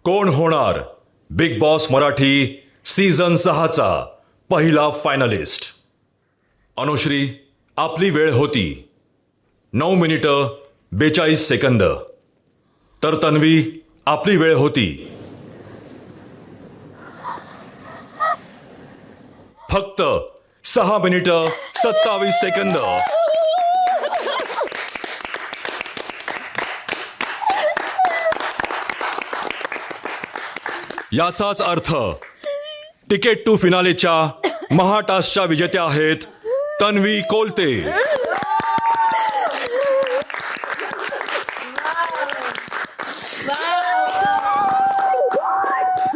कोण होणार big Boss Marathi season 6चा पहिला फायनलिस्ट? अनुश्री, आपली वेळ होती 9 मिनिटं 42 सेकंद. तर तन्वी, आपली वेळ होती फक्त 6 मिनिटं 27 सेकंद. याचाच अर्थ तिकीट टू फिनालेच्या महाटास्कच्या विजेत्या आहेत Tanvi Kolte.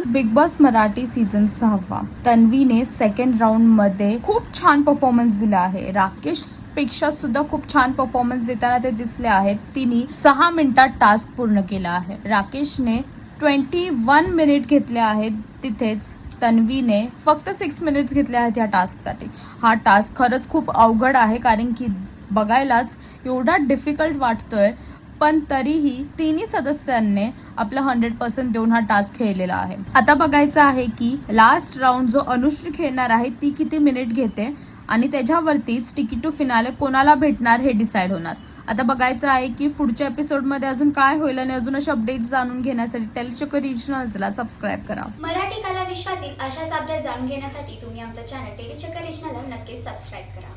Bigg Boss Marathi season 6 तन्वीने सेकंड राऊंड मध्ये खूप छान परफॉर्मन्स दिला आहे. राकेश पेक्षा सुद्धा खूप छान परफॉर्मन्स देताना ते दिसले आहेत. तिने 6 मिनिटात टास्क पूर्ण केला आहे. राकेशने 21 मिनिट घेतले आहेत, तिथेच तन्वीने फक्त 6 मिनिट्स घेतले आहेत या टास्कसाठी. हा टास्क खरंच खूप अवघड आहे, कारण की बघायलाच एवढा डिफिकल्ट वाटतोय, पण तरीही तिन्ही सदस्यांनी आपला 100% देऊन हा टास्क खेळलेला आहे. आता बघायचं आहे की लास्ट राऊंड जो अनुश्री खेळणार आहे ती किती मिनिट घेते आणि त्याच्यावरतीच तिकीट टू फिनाले कोणाला भेटणार हे डिसाईड होणार. आता बघायचं आहे की पुढच्या एपिसोडमध्ये अजून काय होईल आणि अजून अशा अपडेट जाणून घेण्यासाठी टेलीचक्कर रिजनल्सला सबस्क्राईब करा. मराठी कला विश्वातील अशाच अपडेट जाणून घेण्यासाठी तुम्ही आमचं चॅनल टेलीचक्कर रिजनलला नक्कीच सबस्क्राईब करा.